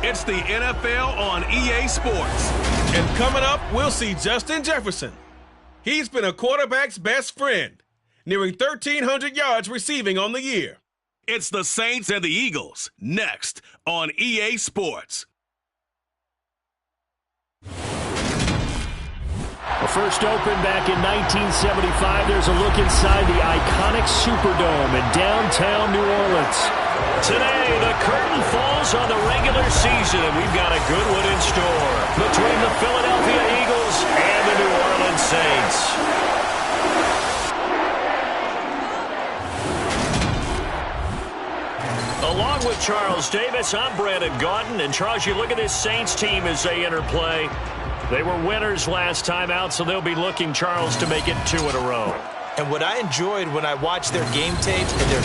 It's the NFL on EA Sports. And coming up, we'll see Justin Jefferson. He's been a quarterback's best friend, nearing 1,300 yards receiving on the year. It's the Saints and the Eagles, next on EA Sports. The first opened back in 1975. There's a look inside the iconic Superdome in downtown New Orleans. Today, the curtain falls on the regular season, and we've got a good one in store between the Philadelphia Eagles and the New Orleans Saints. Along with Charles Davis, I'm Brandon Gaudin. And Charles, you look at this Saints team as they interplay. They were winners last time out, so they'll be looking, Charles, to make it 2 in a row. And what I enjoyed when I watched their game tape and their...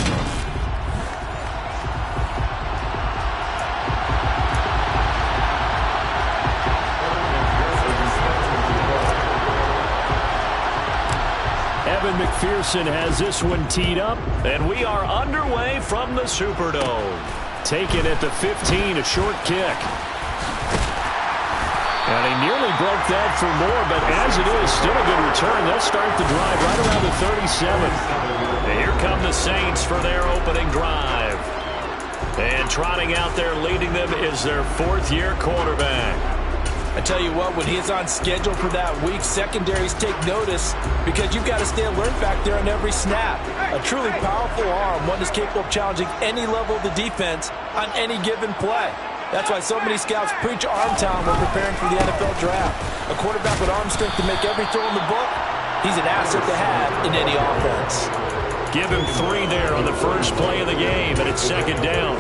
Evan McPherson has this one teed up. And we are underway from the Superdome. Taken at the 15, a short kick. And he nearly broke that for more, but as it is, still a good return. They'll start the drive right around the 37. And here come the Saints for their opening drive. And trotting out there leading them is their 4th-year quarterback. I tell you what, when he is on schedule for that week, secondaries take notice because you've got to stay alert back there on every snap. A truly powerful arm, one that's capable of challenging any level of the defense on any given play. That's why so many scouts preach arm talent when preparing for the NFL draft. A quarterback with arm strength to make every throw in the book, he's an asset to have in any offense. Give him 3 there on the first play of the game, and it's 2nd down.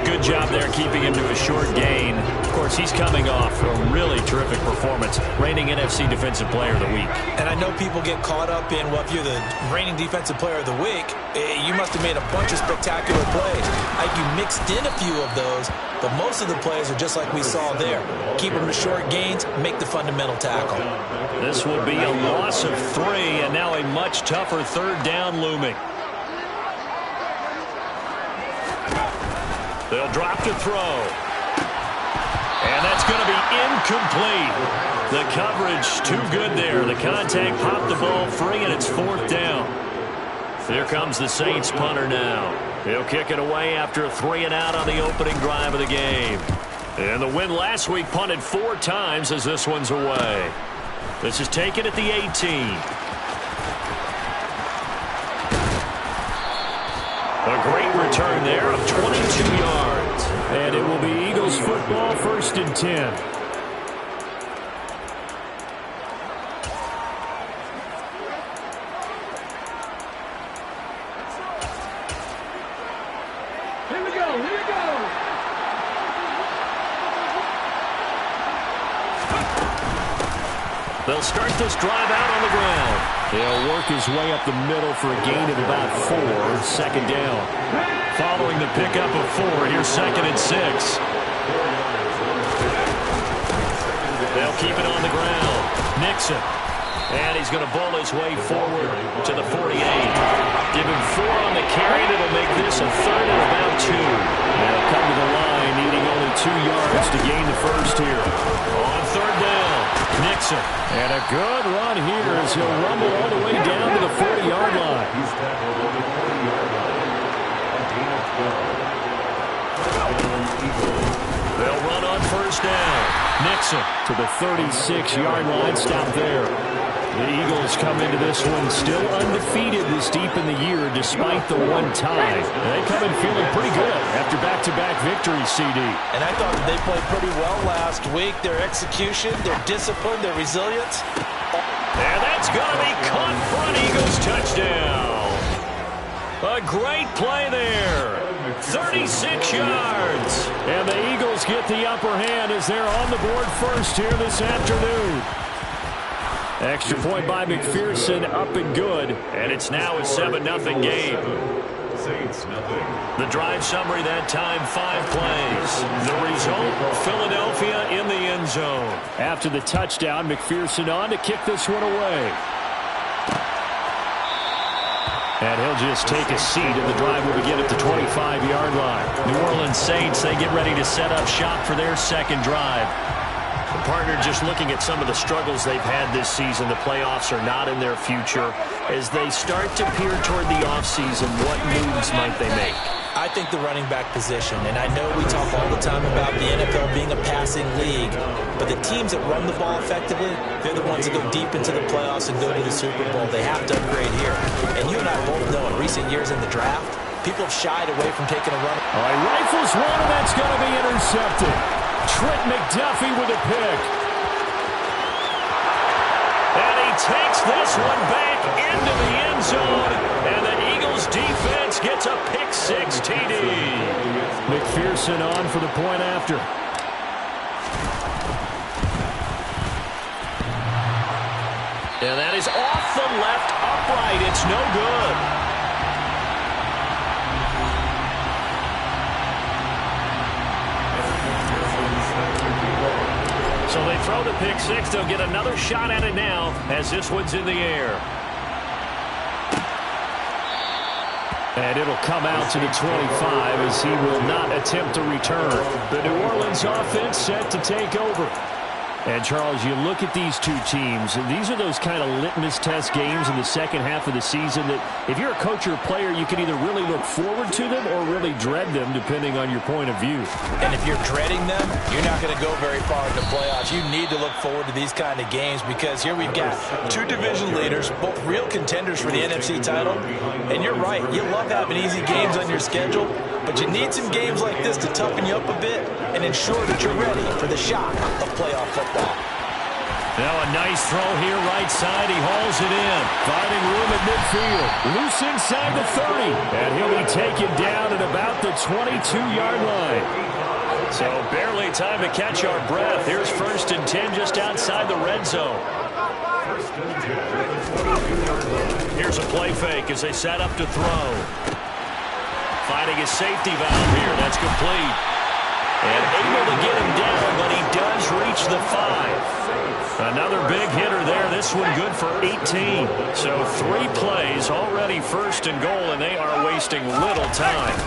Good job there keeping him to a short gain. Of course, he's coming off a really terrific performance, reigning NFC Defensive Player of the Week. And I know people get caught up in, well, if you're the reigning Defensive Player of the Week, you must have made a bunch of spectacular plays. You mixed in a few of those, but most of the plays are just like we saw there. Keep them to short gains, make the fundamental tackle. This will be a loss of 3, and now a much tougher 3rd down looming. They'll drop to throw. And that's going to be incomplete. The coverage too good there. The contact popped the ball free, and it's 4th down. Here comes the Saints punter now. He'll kick it away after a 3-and-out on the opening drive of the game. And the win last week punted 4 times as this one's away. This is taken at the 18. A great return there of 22 yards. And it will be Eagles football, 1st and 10. Here we go. They'll start this drive out on the ground. He'll work his way up the middle for a gain of about 4, 2nd down. Following the pickup of 4, here's 2nd and 6. They'll keep it on the ground. Nixon. And he's going to bowl his way forward to the 48. Give him 4 on the carry. That'll make this a 3rd and about 2. They'll come to the line, needing only 2 yards to gain the first here. On 3rd down, Nixon. And a good run here as he'll rumble all the way down to the 40-yard line. They'll run on 1st down. Nixon to the 36-yard line. Stop there. The Eagles come into this one still undefeated this deep in the year despite the 1 tie. They come in feeling pretty good after back-to-back victories, CD. And I thought that they played pretty well last week. Their execution, their discipline, their resilience. And that's going to be caught front. Eagles touchdown. A great play there. 36 yards. And the Eagles get the upper hand as they're on the board first here this afternoon. Extra point by McPherson, up and good. And it's now a 7-0 game. The drive summary that time, 5 plays. The result, Philadelphia in the end zone. After the touchdown, McPherson on to kick this one away. And he'll just take a seat, and the drive will begin at the 25-yard line. New Orleans Saints, they get ready to set up shop for their second drive. The partner, just looking at some of the struggles they've had this season, the playoffs are not in their future. As they start to peer toward the offseason, what moves might they make? I think the running back position, and I know we talk all the time about the NFL being a passing league, but the teams that run the ball effectively, they're the ones that go deep into the playoffs and go to the Super Bowl. They have to upgrade here. And you and I both know in recent years in the draft, people have shied away from taking a run. All right, rifles one, and that's going to be intercepted. Trent McDuffie with a pick. And he takes this one back into the end zone, and the Eagles defense gets a pick-six TD. McPherson on for the point after. And that is off the left upright. It's no good. So they throw the pick six. They'll get another shot at it now as this one's in the air. And it'll come out to the 25 as he will not attempt to return. The New Orleans offense set to take over. And, Charles, you look at these two teams, and these are those kind of litmus test games in the second half of the season that if you're a coach or a player, you can either really look forward to them or really dread them, depending on your point of view. And if you're dreading them, you're not going to go very far in the playoffs. You need to look forward to these kind of games because here we've got two division leaders, both real contenders for the NFC title. And you're right, you love having easy games on your schedule, but you need some games like this to toughen you up a bit and ensure that you're ready for the shock of playoff football. Now a nice throw here right side. He hauls it in. Finding room at midfield. Loose inside the 30. And he'll be taken down at about the 22-yard line. So barely time to catch our breath. Here's 1st and 10 just outside the red zone. Here's a play fake as they set up to throw. Finding his safety valve here. That's complete. And able to get him down, but he does reach the 5. Another big hitter there. This one good for 18. So 3 plays already 1st and goal, and they are wasting little time.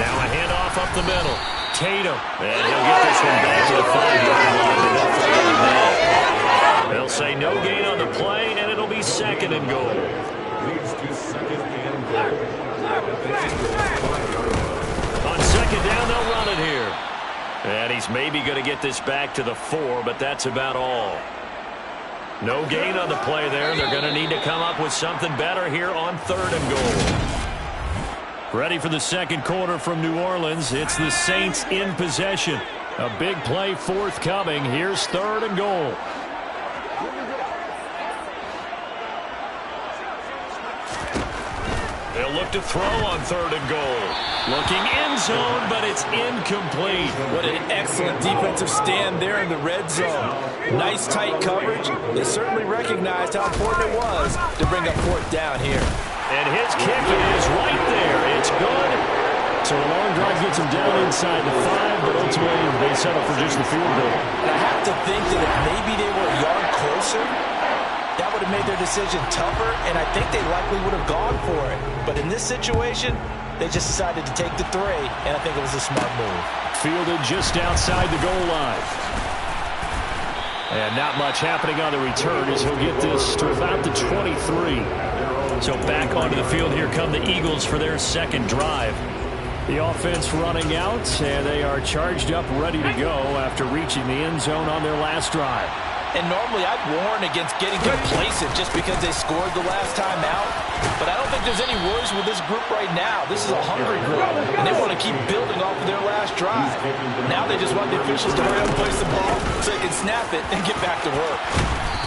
Now a handoff up the middle. Tatum. And he'll get this one back to the 5-yard line. They'll say no gain on the play, and it'll be 2nd and goal. On 2nd down, they'll run it here. And he's maybe going to get this back to the 4, but that's about all. No gain on the play there. They're going to need to come up with something better here on 3rd and goal. Ready for the second quarter from New Orleans. It's the Saints in possession. A big play forthcoming. Here's 3rd and goal. They'll look to throw on 3rd and goal. Looking end zone, but it's incomplete. What an excellent defensive stand there in the red zone. Nice tight coverage. They certainly recognized how important it was to bring up 4th down here. And his kick is right there. It's good. So a long drive gets him down inside the 5, but ultimately they settle for just the field goal. And I have to think that if maybe they were a yard closer, that would have made their decision tougher, and I think they likely would have gone for it. But in this situation, they just decided to take the 3, and I think it was a smart move. Fielded just outside the goal line. And not much happening on the return as he'll get this to about the 23. So back onto the field, here come the Eagles for their second drive. The offense running out, and they are charged up, ready to go after reaching the end zone on their last drive. And normally I'd warn against getting complacent just because they scored the last time out. But I don't think there's any worries with this group right now. This is a hungry group, and they want to keep building off of their last drive. Now they just want the officials to hurry up and place the ball so they can snap it and get back to work.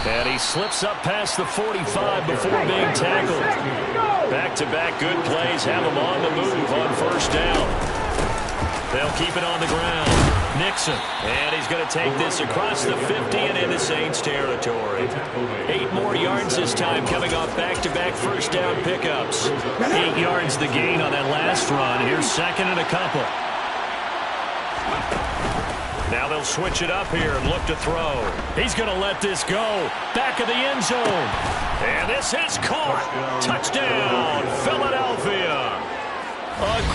And he slips up past the 45 before being tackled. Back-to-back good plays have him on the move on 1st down. They'll keep it on the ground. Nixon, and he's going to take this across the 50 and into Saints territory. 8 more yards this time, coming off back-to-back 1st down pickups. 8 yards the gain on that last run. Here's 2nd and a couple. Now they'll switch it up here and look to throw. He's going to let this go. Back of the end zone. And this is caught. Touchdown.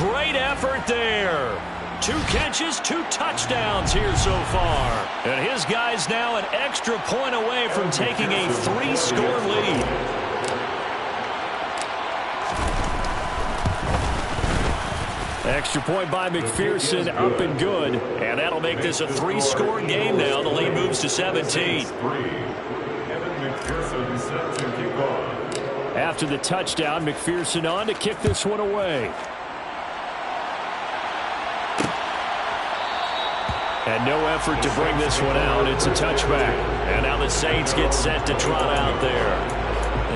great effort there. 2 catches, 2 touchdowns here so far. And his guy's now an extra point away from taking a 3-score lead. Extra point by McPherson, up and good. And that'll make this a 3-score game now. The lead moves to 17. After the touchdown, McPherson on to kick this one away. And no effort to bring this one out. It's a touchback. And now the Saints get set to trot out there.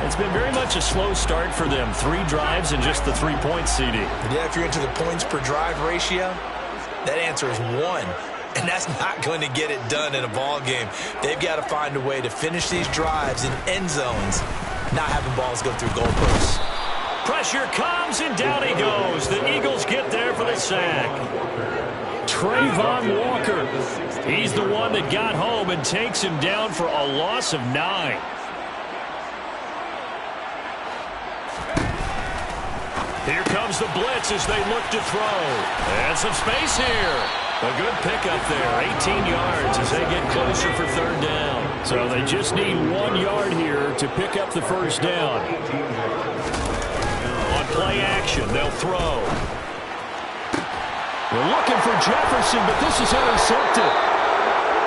It's been very much a slow start for them. 3 drives and just the 3-point CD. Yeah, if you're into the points per drive ratio, that answer is 1. And that's not going to get it done in a ball game. They've got to find a way to finish these drives in end zones, not having balls go through goalposts. Pressure comes, and down he goes. The Eagles get there for the sack. Trayvon Walker. He's the one that got home and takes him down for a loss of 9. Here comes the blitz as they look to throw. And some space here. A good pickup there. 18 yards as they get closer for 3rd down. So they just need 1 yard here to pick up the 1st down. On play action, they'll throw. We're looking for Jefferson, but this is intercepted.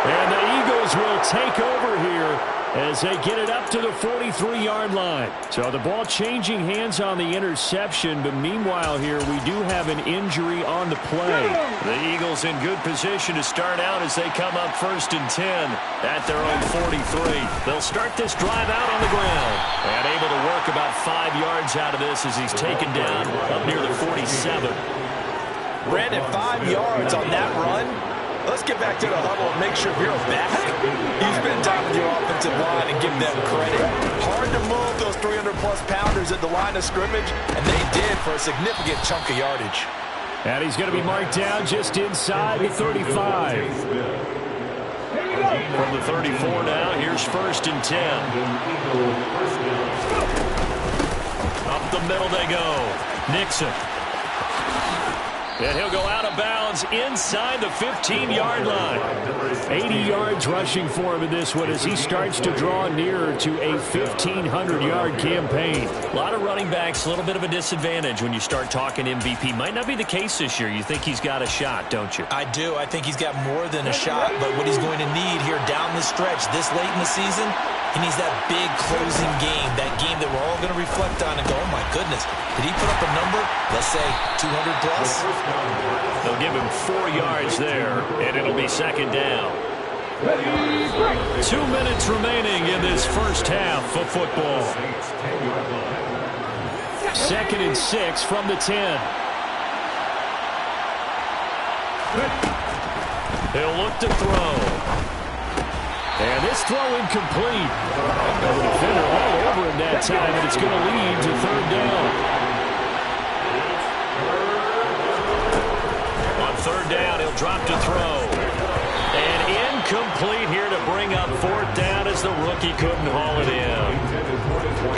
And the Eagles will take over here as they get it up to the 43-yard line. So the ball changing hands on the interception, but meanwhile here we do have an injury on the play. The Eagles in good position to start out as they come up 1st and 10 at their own 43. They'll start this drive out on the ground and able to work about 5 yards out of this as he's taken down up near the 47. Brandon, 5 yards on that run. Let's get back to the huddle and make sure you're back. You spend time with your offensive line and give them credit. Hard to move those 300-plus pounders at the line of scrimmage, and they did for a significant chunk of yardage. And he's going to be marked down just inside the 35. From the 34 now, here's 1st and 10. Up the middle they go. Nixon. And he'll go out of bounds inside the 15-yard line. 80 yards rushing for him in this one as he starts to draw nearer to a 1,500-yard campaign. A lot of running backs, a little bit of a disadvantage when you start talking MVP. Might not be the case this year. You think he's got a shot, don't you? I do. I think he's got more than a shot, but what he's going to need here down the stretch this late in the season, he needs that big closing game, that game that we're all going to reflect on and go, oh, my goodness, did he put up a number, let's say 200-plus? They'll give him 4 yards there, and it'll be 2nd down. 2 minutes remaining in this first half of football. 2nd and 6 from the 10. He'll look to throw. And this throw incomplete. The defender all over him that time, and it's going to lead to 3rd down. On 3rd down, he'll drop to throw. And incomplete here to bring up 4th down as the rookie couldn't haul it in.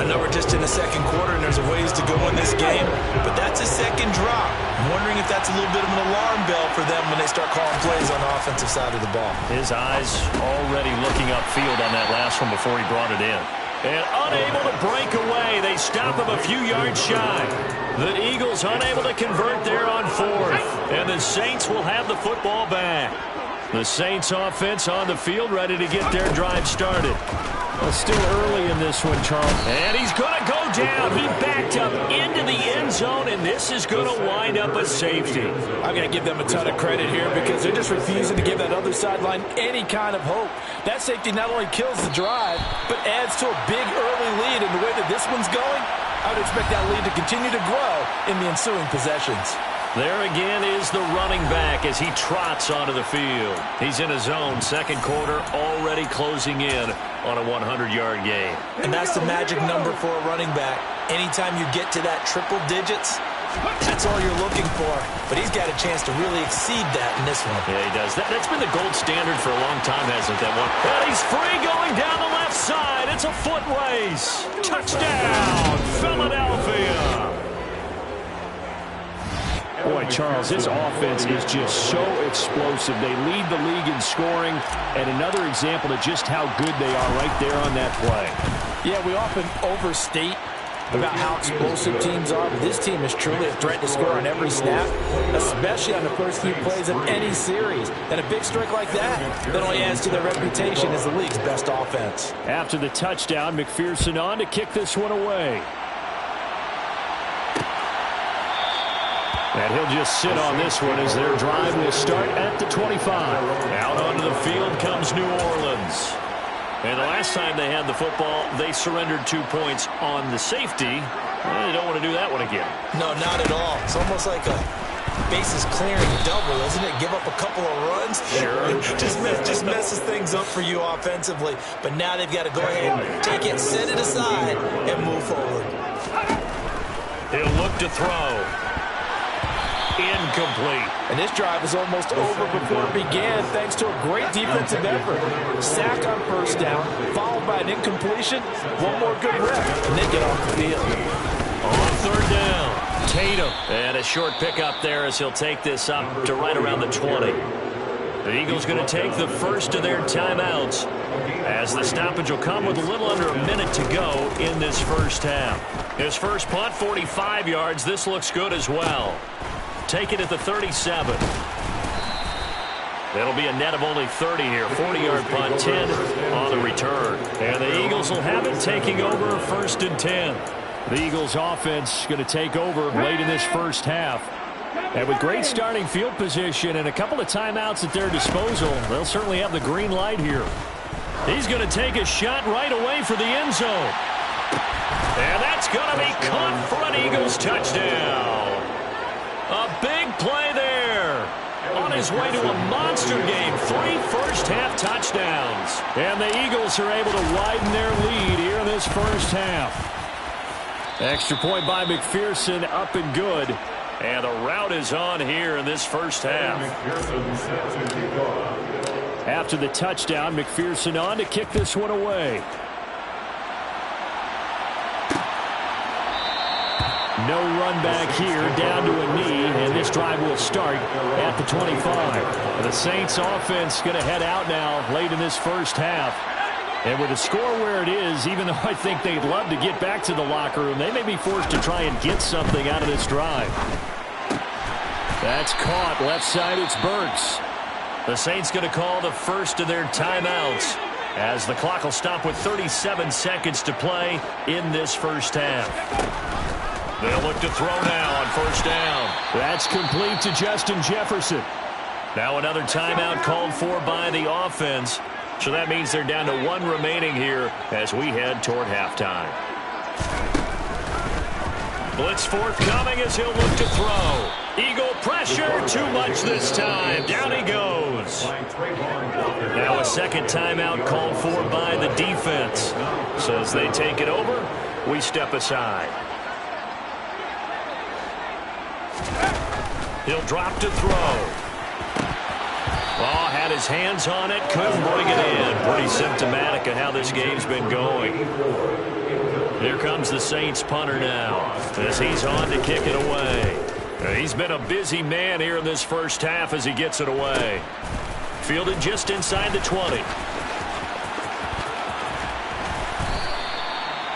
I know we're just in the 2nd quarter and there's a ways to go in this game, but that's a 2nd drop. I'm wondering if that's a little bit of an alarm bell for them when they start calling plays on the offensive side of the ball. His eyes already looking upfield on that last one before he brought it in. And unable to break away, they stop him a few yards shy. The Eagles unable to convert there on 4th, and the Saints will have the football back. The Saints offense on the field ready to get their drive started. Well, still early in this one, Charles. And he's going to go down. He backed up into the end zone, and this is going to wind up a safety. I'm going to give them a ton of credit here because they're just refusing to give that other sideline any kind of hope. That safety not only kills the drive, but adds to a big early lead. And the way that this one's going, I would expect that lead to continue to grow in the ensuing possessions. There again is the running back as he trots onto the field. He's in a zone, 2nd quarter, already closing in on a 100-yard game. And that's the magic number for a running back. Anytime you get to that triple digits, that's all you're looking for. But he's got a chance to really exceed that in this one. Yeah, he does. That's been the gold standard for a long time, hasn't that one? And he's free going down the left side. It's a foot race. Touchdown, Philadelphia. Boy, Charles, this offense is just so explosive. They lead the league in scoring, and another example of just how good they are right there on that play. Yeah, we often overstate about how explosive teams are, but this team is truly a threat to score on every snap, especially on the first few plays of any series. And a big strike like that only adds to their reputation as the league's best offense. After the touchdown, McPherson on to kick this one away. And he'll just sit on this one as their drive will start at the 25. Out onto the field comes New Orleans. And the last time they had the football, they surrendered 2 points on the safety. Well, they don't want to do that one again. No, not at all. It's almost like a bases clearing double, isn't it? Give up a couple of runs. Sure. just messes things up for you offensively. But now they've got to go ahead and take it, set it aside, and move forward. He'll look to throw. Incomplete. And this drive is almost over before it began thanks to a great defensive effort. Sack on first down, followed by an incompletion. One more good rep, and they get off the field. On third down, Tatum. And a short pickup there as he'll take this up to right around the 20. The Eagles going to take the first of their timeouts as the stoppage will come with a little under a minute to go in this first half. His first punt, 45 yards. This looks good as well. Take it at the 37. That'll be a net of only 30 here. 40-yard punt, 10 on the return. And the Eagles will have it taking over first and 10. The Eagles offense going to take over late in this first half. And with great starting field position and a couple of timeouts at their disposal, they'll certainly have the green light here. He's going to take a shot right away for the end zone. And that's going to be caught for an Eagles touchdown. A big play there. On his way to a monster game. 3 first-half touchdowns. And the Eagles are able to widen their lead here in this first half. Extra point by McPherson, up and good. And the route is on here in this first half. After the touchdown, McPherson on to kick this one away. No run back here, down to a knee, and this drive will start at the 25. The Saints offense going to head out now late in this first half. And with the score where it is, even though I think they'd love to get back to the locker room, they may be forced to try and get something out of this drive. That's caught. Left side, it's Burks. The Saints going to call the first of their timeouts as the clock will stop with 37 seconds to play in this first half. They'll look to throw now on first down. That's complete to Justin Jefferson. Now another timeout called for by the offense. So that means they're down to 1 remaining here as we head toward halftime. Blitz forthcoming as he'll look to throw. Eagle pressure, too much this time. Down he goes. Now a second timeout called for by the defense. So as they take it over, we step aside. He'll drop to throw. Oh, had his hands on it, couldn't bring it in. Pretty symptomatic of how this game's been going. Here comes the Saints punter now as he's on to kick it away. He's been a busy man here in this first half as he gets it away. Fielded just inside the 20.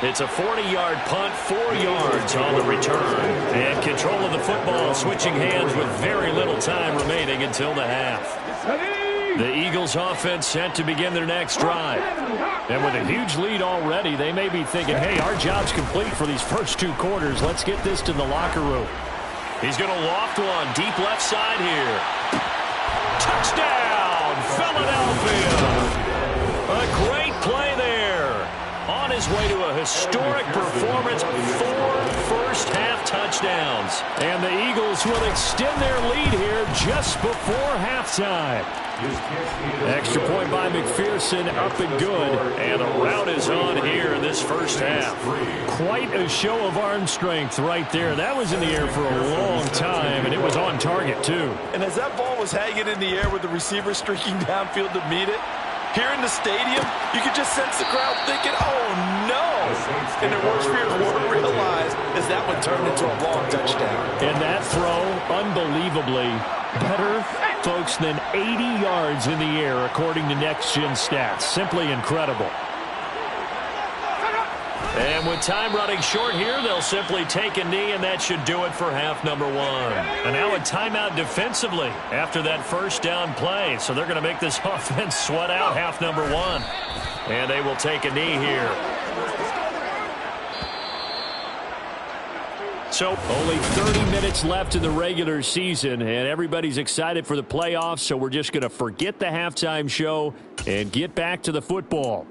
It's a 40-yard punt, 4 yards on the return. And control of the football switching hands with very little time remaining until the half. The Eagles offense set to begin their next drive. And with a huge lead already, they may be thinking, hey, our job's complete for these first 2 quarters. Let's get this to the locker room. He's going to loft one deep left side here. Touchdown, Philadelphia. A great play there. On his way to a historic performance, 4 first-half touchdowns. And the Eagles will extend their lead here just before halftime. Extra point by McPherson, up and good. And the route is on here in this first half. Quite a show of arm strength right there. That was in the air for a long time, and it was on target, too. And as that ball was hanging in the air with the receiver streaking downfield to meet it, here in the stadium, you could just sense the crowd thinking, oh, no. And their worst fears weren't realized as that one turned into a long touchdown. And that throw, unbelievably better, folks, than 80 yards in the air, according to Next Gen Stats. Simply incredible. And with time running short here, they'll simply take a knee, and that should do it for half number one. And now a timeout defensively after that first down play. So they're going to make this offense sweat out half number one. And they will take a knee here. So only 30 minutes left in the regular season, and everybody's excited for the playoffs, so we're just going to forget the halftime show and get back to the football.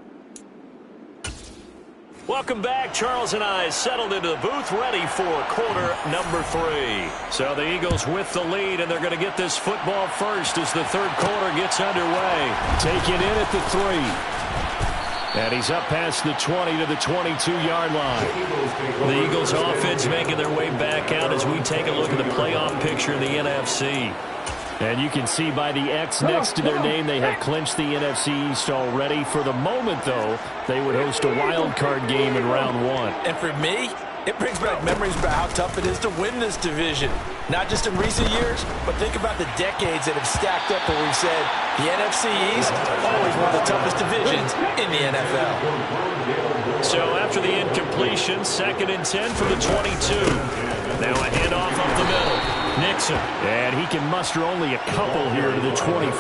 welcome back. Charles and I settled into the booth, ready for quarter number 3. So the Eagles with the lead, and they're going to get this football first as the third quarter gets underway. Taken in at the 3. And he's up past the 20 to the 22-yard line. The Eagles offense making their way back out as we take a look at the playoff picture in the NFC. And you can see by the X next to their name, they have clinched the NFC East already. For the moment, though, they would host a wild card game in round 1. And for me, it brings back memories about how tough it is to win this division. Not just in recent years, but think about the decades that have stacked up where we've said the NFC East, always one of the toughest divisions in the NFL. So after the incompletion, 2nd and 10 for the 22. Now a handoff up the middle. Nixon. And he can muster only a couple here to the 24.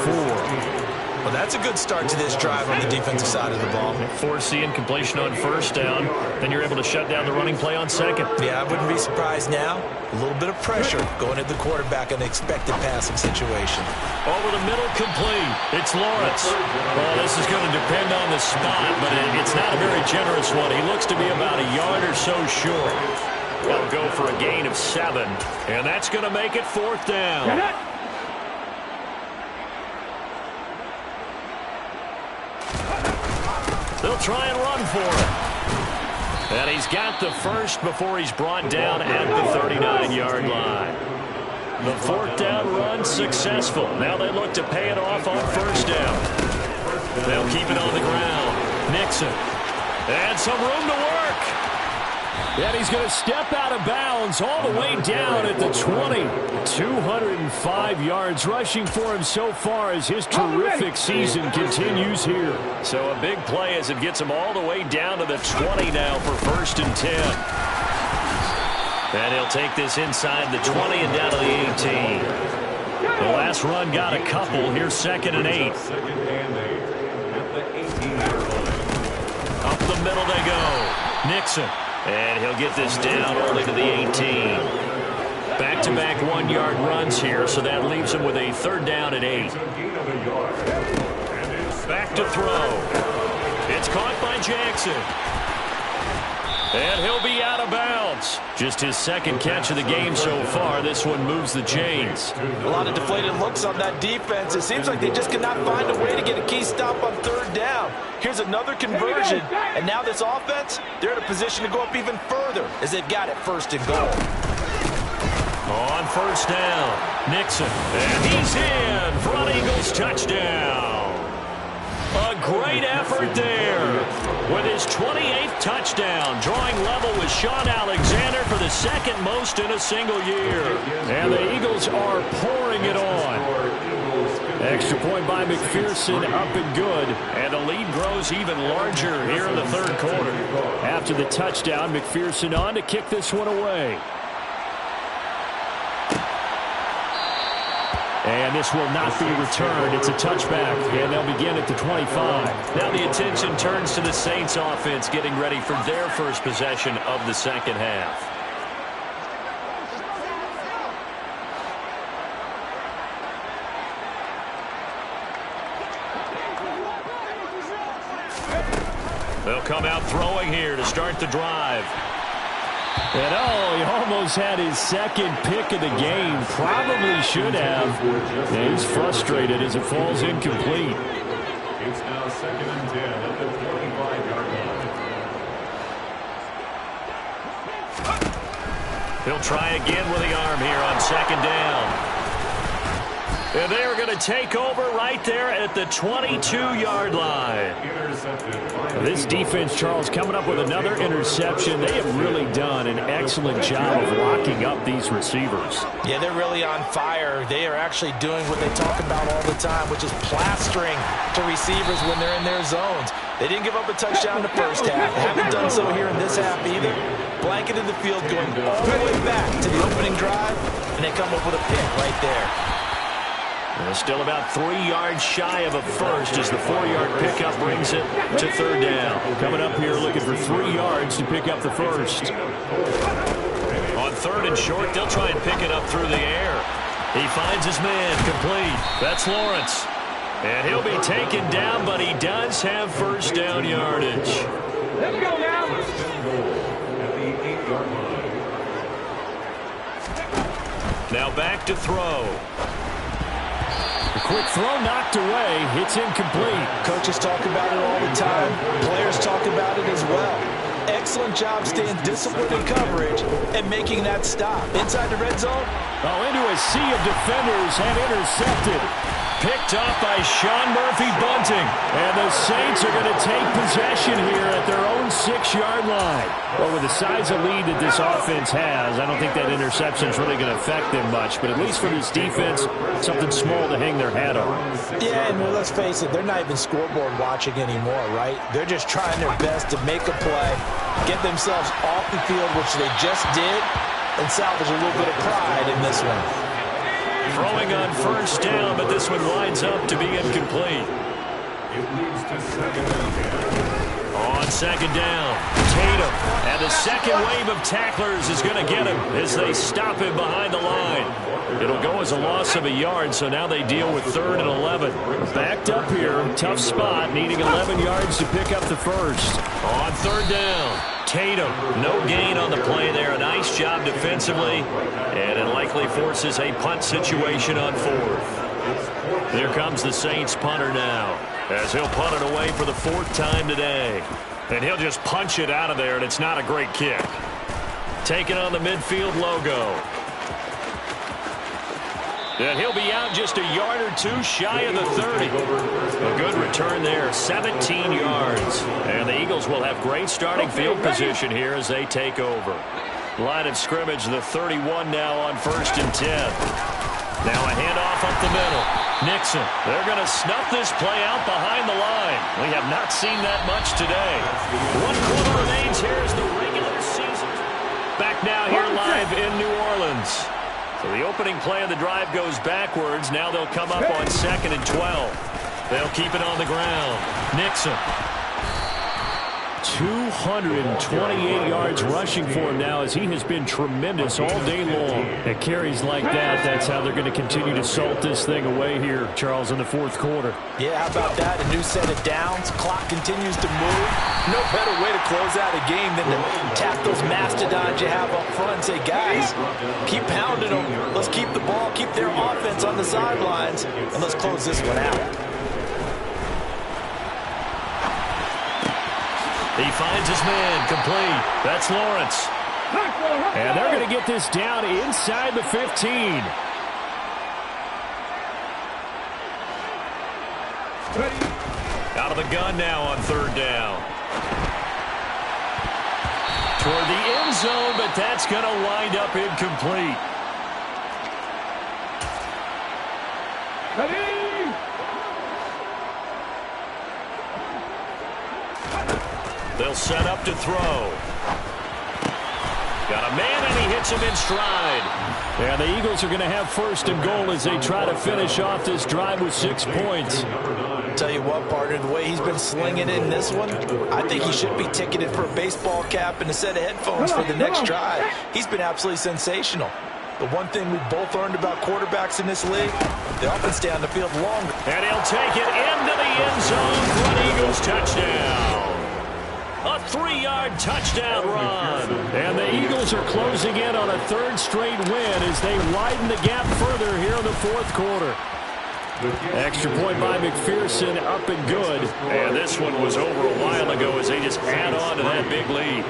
Well, that's a good start to this drive on the defensive side of the ball. Force the incompletion on first down. Then you're able to shut down the running play on second. Yeah, I wouldn't be surprised now. A little bit of pressure going at the quarterback in an expected passing situation. Over the middle, complete. It's Lawrence. Well, this is going to depend on the spot, but it's not a very generous one. He looks to be about a yard or so short. They'll go for a gain of 7, and that's going to make it 4th down. They'll try and run for it. And he's got the first before he's brought down at the 39-yard line. The 4th down run successful. Now they look to pay it off on first down. They'll keep it on the ground. Nixon. And some room to work. And he's going to step out of bounds all the way down at the 20. 205 yards rushing for him so far as his terrific season continues here. So a big play as it gets him all the way down to the 20 now for 1st and 10. And he'll take this inside the 20 and down to the 18. The last run got a couple. Here's 2nd and 8. Up the middle they go. Nixon. And he'll get this down only to the 18. Back-to-back 1-yard runs here, so that leaves him with a 3rd down at 8. Back to throw. It's caught by Jackson. And he'll be out of bounds. Just his 2nd catch of the game so far. This one moves the chains. A lot of deflated looks on that defense. It seems like they just cannot find a way to get a key stop on 3rd down. Here's another conversion, and now this offense, they're in a position to go up even further as they've got it 1st and goal. On 1st down, Nixon. And he's in for an Eagles touchdown. A great effort there with his 28th touchdown, drawing level with Sean Alexander for the 2nd most in a single year. And the Eagles are pouring it on. Extra point by McPherson, up and good. And the lead grows even larger here in the 3rd quarter. After the touchdown, McPherson on to kick this one away. And this will not be returned. It's a touchback, and they'll begin at the 25. Now the attention turns to the Saints offense getting ready for their first possession of the 2nd half. They'll come out throwing here to start the drive. And oh, he almost had his 2nd pick of the game. Probably should have. And he's frustrated as it falls incomplete. It's now 2nd and 10 at the 25-yard line. He'll try again with the arm here on 2nd down. And they are going to take over right there at the 22-yard line. This defense, Charles, coming up with another interception. They have really done an excellent job of locking up these receivers. Yeah, they're really on fire. They are actually doing what they talk about all the time, which is plastering to receivers when they're in their zones. They didn't give up a touchdown in the first half. They haven't done so here in this half either. Blanketed the field going all the way back to the opening drive, and they come up with a pick right there. They're still about 3 yards shy of a first as the 4-yard pickup brings it to third down. Coming up here looking for 3 yards to pick up the first. On third and short, they'll try and pick it up through the air. He finds his man complete. That's Lawrence. And he'll be taken down, but he does have first down yardage. Let's go now. First and goal at the 8-yard line. Now back to throw. A quick throw knocked away. It's incomplete. Coaches talk about it all the time. Players talk about it as well. Excellent job staying disciplined in coverage and making that stop. Inside the red zone. Oh, into a sea of defenders and intercepted. Picked up by Sean Murphy Bunting. And the Saints are going to take possession here at their own 6-yard line. Well, with the size of lead that this offense has, I don't think that interception is really going to affect them much. But at least for this defense, something small to hang their hat on. Yeah, and let's face it, they're not even scoreboard watching anymore, right? They're just trying their best to make a play, get themselves off the field, which they just did, and salvage a little bit of pride in this one. Throwing on first down, but this one winds up to be incomplete. It leads to second and 10. On second down, Tatum. And the second wave of tacklers is going to get him as they stop him behind the line. It'll go as a loss of a yard, so now they deal with third and 11. Backed up here, tough spot, needing 11 yards to pick up the first. On third down, Tatum. No gain on the play there. A nice job defensively, and it likely forces a punt situation on fourth. Here comes the Saints punter now, as he'll punt it away for the 4th time today. And he'll just punch it out of there, and it's not a great kick. Taking on the midfield logo. And he'll be out just a yard or two shy of the 30. A good return there, 17 yards. And the Eagles will have great starting field position here as they take over. Line of scrimmage, the 31 now on 1st and 10. Now a handoff up the middle. Nixon, they're going to snuff this play out behind the line. We have not seen that much today. 1 quarter remains here as the regular season. Back now here live in New Orleans. So the opening play of the drive goes backwards. Now they'll come up on 2nd and 12. They'll keep it on the ground. Nixon. 228 yards rushing for him now as he has been tremendous all day long. At carries like that, that's how they're going to continue to salt this thing away here, Charles, in the 4th quarter. Yeah, how about that? A new set of downs. Clock continues to move. No better way to close out a game than to tap those mastodons you have up front and say, guys, keep pounding them. Let's keep the ball, keep their offense on the sidelines, and let's close this one out. He finds his man complete. That's Lawrence. And they're going to get this down inside the 15. Out of the gun now on 3rd down. Toward the end zone, but that's going to wind up incomplete. They'll set up to throw. Got a man, and he hits him in stride. Yeah, the Eagles are going to have 1st and goal as they try to finish off this drive with 6 points. Tell you what, partner, the way he's been slinging in this one, I think he should be ticketed for a baseball cap and a set of headphones for the next drive. He's been absolutely sensational. The one thing we've both learned about quarterbacks in this league, they often stay on the field longer. And he'll take it into the end zone for an Eagles touchdown. A 3-yard touchdown run. And the Eagles are closing in on a 3rd straight win as they widen the gap further here in the 4th quarter. Extra point by McPherson, up and good. And this one was over a while ago as they just add on to that big lead.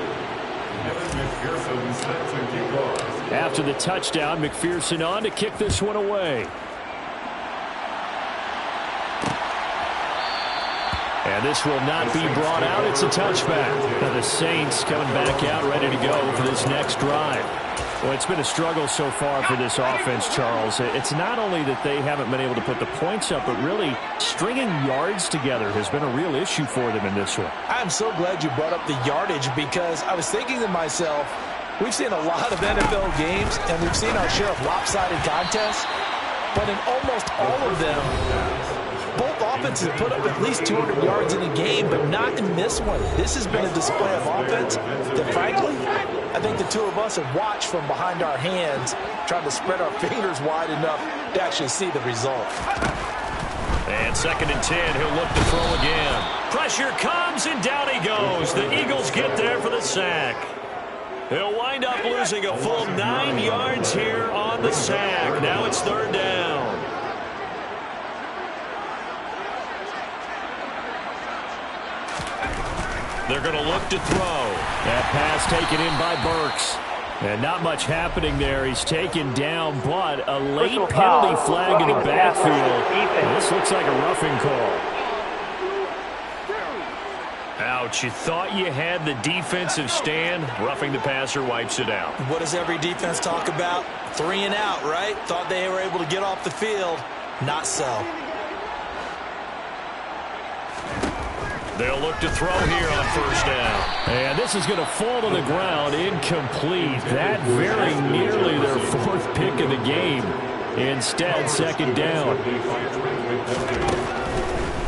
After the touchdown, McPherson on to kick this one away. And this will not be brought out. It's a touchback. Now the Saints coming back out ready to go for this next drive. Well, it's been a struggle so far for this offense, Charles. It's not only that they haven't been able to put the points up, but really stringing yards together has been a real issue for them in this one. I'm so glad you brought up the yardage because I was thinking to myself, we've seen a lot of NFL games and we've seen our share of lopsided contests, but in almost all of them, both offenses put up at least 200 yards in a game, but not in this one. This has been a display of offense that, frankly, I think the two of us have watched from behind our hands, trying to spread our fingers wide enough to actually see the result. And 2nd and 10, he'll look to throw again. Pressure comes, and down he goes. The Eagles get there for the sack. He'll wind up losing a full 9 yards here on the sack. Now it's 3rd down. They're going to look to throw. That pass taken in by Burks. And not much happening there. He's taken down, but a late penalty flag in the backfield. This looks like a roughing call. Ouch, you thought you had the defensive stand. Roughing the passer wipes it out. What does every defense talk about? 3 and out, right? Thought they were able to get off the field. Not so. They'll look to throw here on 1st down. And this is going to fall to the ground, incomplete. That very nearly their 4th pick of the game. Instead, 2nd down.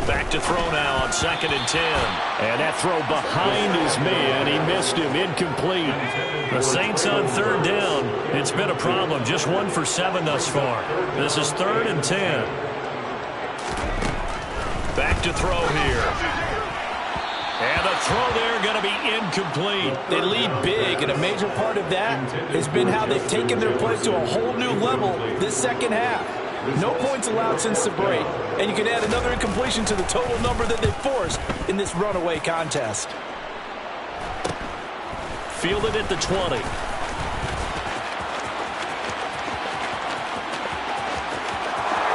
Back to throw now on 2nd and 10. And that throw behind his man. He missed him, incomplete. The Saints on 3rd down. It's been a problem. Just 1 for 7 thus far. This is 3rd and 10. Back to throw here. And the throw there going to be incomplete. They lead big, and a major part of that has been how they've taken their play to a whole new level this 2nd half. No points allowed since the break, and you can add another incompletion to the total number that they forced in this runaway contest. Fielded at the 20.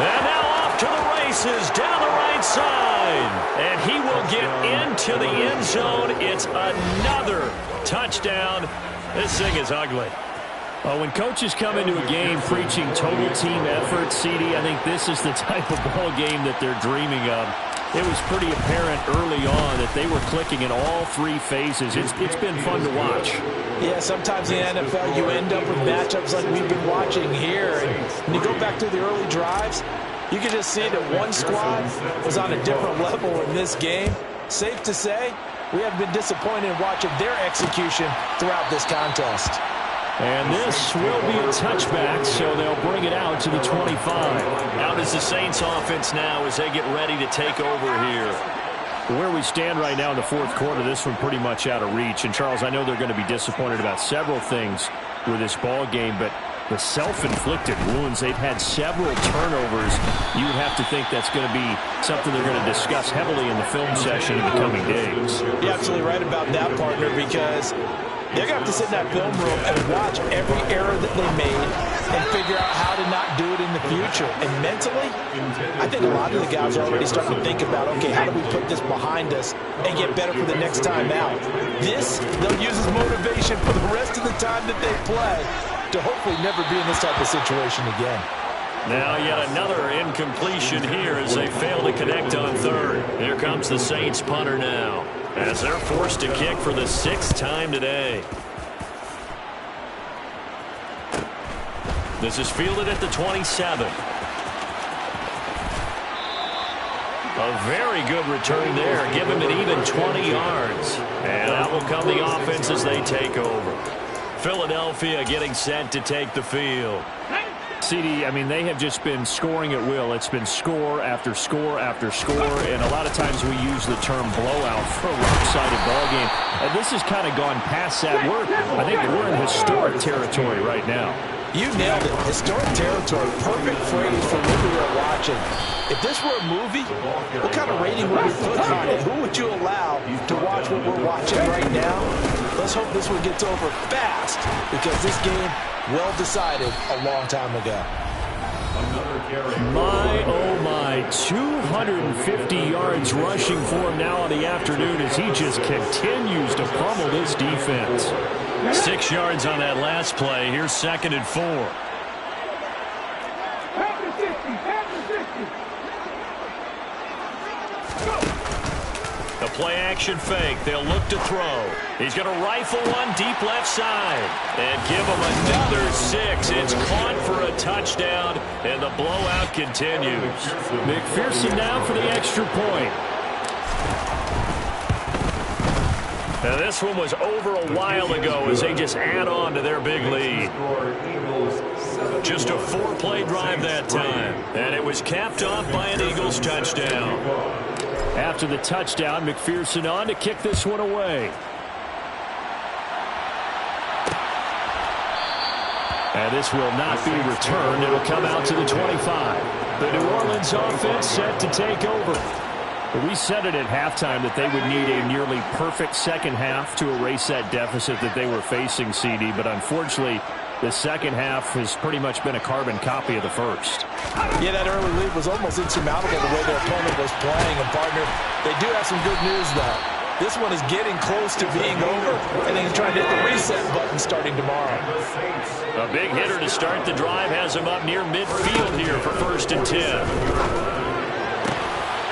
And now off to the races down the right side. And he will get into the end zone. It's another touchdown. This thing is ugly. When coaches come into a game preaching total team effort, CD, I think this is the type of ball game that they're dreaming of. It was pretty apparent early on that they were clicking in all 3 phases. It's been fun to watch. Yeah, sometimes in the NFL you end up with matchups like we've been watching here. And when you go back to the early drives, you can just see that one squad was on a different level in this game. Safe to say, we have been disappointed in watching their execution throughout this contest. And this will be a touchback, so they'll bring it out to the 25. Out is the Saints offense now as they get ready to take over here. Where we stand right now in the 4th quarter, this one pretty much out of reach. And, Charles, I know they're going to be disappointed about several things with this ball game, but the self-inflicted wounds, they've had several turnovers. You would have to think that's going to be something they're going to discuss heavily in the film session in the coming days. You're absolutely right about that, partner, because they're going to have to sit in that film room and watch every error that they made and figure out how to not do it in the future. And mentally, I think a lot of the guys are already starting to think about, okay, how do we put this behind us and get better for the next time out? This, they'll use as motivation for the rest of the time that they play to hopefully never be in this type of situation again. Now yet another incompletion here as they fail to connect on 3rd. Here comes the Saints punter now, as they're forced to kick for the 6th time today. This is fielded at the 27. A very good return there. Give him an even 20 yards. And out will come the offense as they take over. Philadelphia getting set to take the field. CD, I mean, they have just been scoring at will. It's been score after score after score, and a lot of times we use the term blowout for a lopsided ball game. And this has kind of gone past that. I think we're in historic territory right now. You nailed it. Historic territory. Perfect phrase for what we are watching. If this were a movie, what kind of rating would we put on it? Who would you allow to watch what we're watching right now? Let's hope this one gets over fast, because this game, well decided a long time ago. Another carry. My, oh my, 250 yards rushing for him now on the afternoon as he just continues to pummel this defense. 6 yards on that last play. Here's 2nd and 4. The play-action fake. They'll look to throw. He's going to rifle one deep left side and give him another 6. It's caught for a touchdown, and the blowout continues. McPherson now for the extra point. Now this one was over a while ago as they just add on to their big lead. Just a 4-play drive that time, and it was capped off by an Eagles touchdown. After the touchdown, McPherson on to kick this one away. And this will not be returned. It'll come out to the 25. The New Orleans offense set to take over. We said it at halftime that they would need a nearly perfect second half to erase that deficit that they were facing, CD. But unfortunately, the second half has pretty much been a carbon copy of the first. Yeah, that early lead was almost insurmountable the way their opponent was playing. And, partner, they do have some good news, though. This one is getting close to being over, and then he's trying to hit the reset button starting tomorrow. A big hitter to start the drive has him up near midfield here for 1st and 10.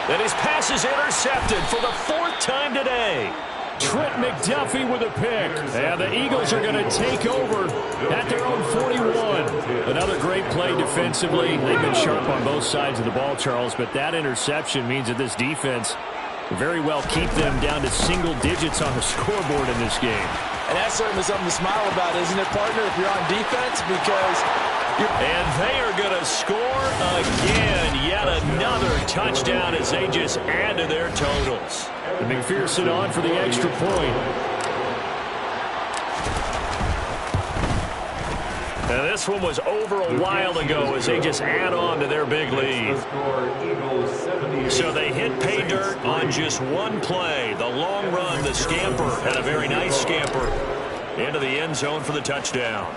And his pass is intercepted for the 4th time today. Trent McDuffie with a pick. And the Eagles are going to take over at their own 41. Another great play defensively. They've been sharp on both sides of the ball, Charles, but that interception means that this defense very well keep them down to single digits on the scoreboard in this game. And that's certainly something to smile about, isn't it, partner, if you're on defense? Because and they are going to score again. Yet another touchdown as they just add to their totals. And McPherson on for the extra point. Now this one was over a while ago as they just add on to their big lead. So they hit pay dirt on just one play. The long run, the scamper, had a very nice scamper into the end zone for the touchdown.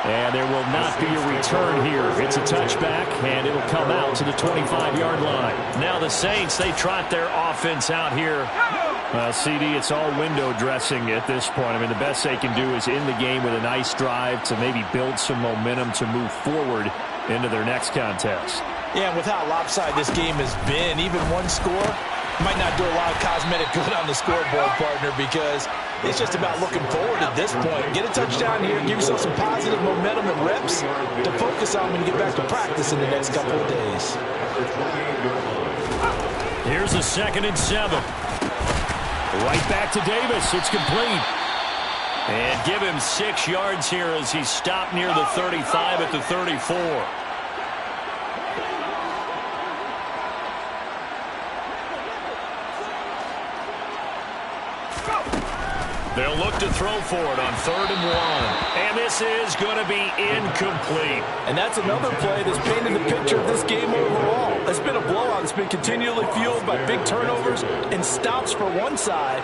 And there will not be a return here. It's a touchback, and it'll come out to the 25-yard line. Now the Saints, they trot their offense out here. Well, CD, it's all window dressing at this point. I mean, the best they can do is in the game with a nice drive to maybe build some momentum to move forward into their next contest. Yeah, and with how lopsided this game has been, even one score might not do a lot of cosmetic good on the scoreboard, partner, because it's just about looking forward at this point. Get a touchdown here, give yourself some positive momentum and reps to focus on when you get back to practice in the next couple of days. Here's a 2nd and 7. Right back to Davis. It's complete. And give him 6 yards here as he stopped near the 35 at the 34. They'll look to throw for it on 3rd and 1. And this is going to be incomplete. And that's another play that's painted the picture of this game overall. It's been a blowout. It's been continually fueled by big turnovers and stops for one side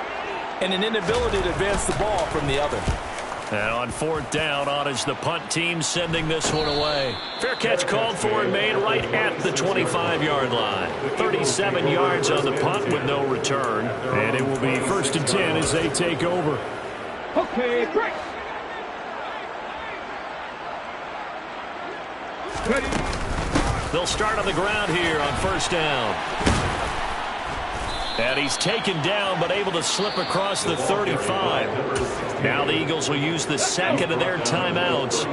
and an inability to advance the ball from the other. And on 4th down, on is the punt team sending this one away. Fair catch called for and made right at the 25-yard line. 37 yards on the punt with no return. And it will be 1st and 10 as they take over. Okay, break. Ready. They'll start on the ground here on 1st down. And he's taken down but able to slip across the 35. Now the Eagles will use the 2nd of their timeouts.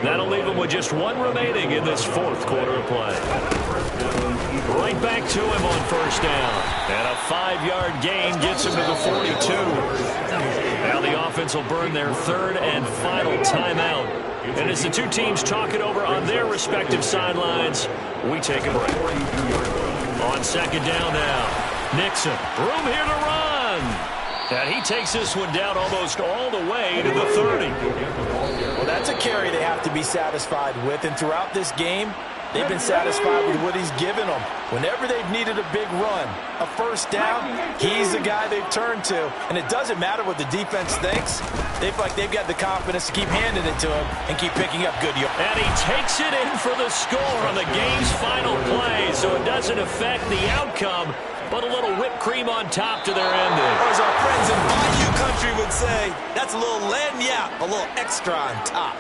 That'll leave them with just 1 remaining in this 4th quarter of play. Right back to him on 1st down. And a 5-yard gain gets him to the 42. Now the offense will burn their 3rd and final timeout. And as the two teams talk it over on their respective sidelines, we take a break. On 2nd down now. Nixon, room here to run. And he takes this one down almost all the way to the 30. Well, that's a carry they have to be satisfied with. And throughout this game, They've been satisfied with what he's given them. Whenever they've needed a big run, a first down, he's the guy they've turned to. And it doesn't matter what the defense thinks. They feel like they've got the confidence to keep handing it to him and keep picking up good yards. And he takes it in for the score on the game's final play, so it doesn't affect the outcome, but a little whipped cream on top to their ending. Or as our friends in Bayou Country would say, that's a little lagniappe, a little extra on top.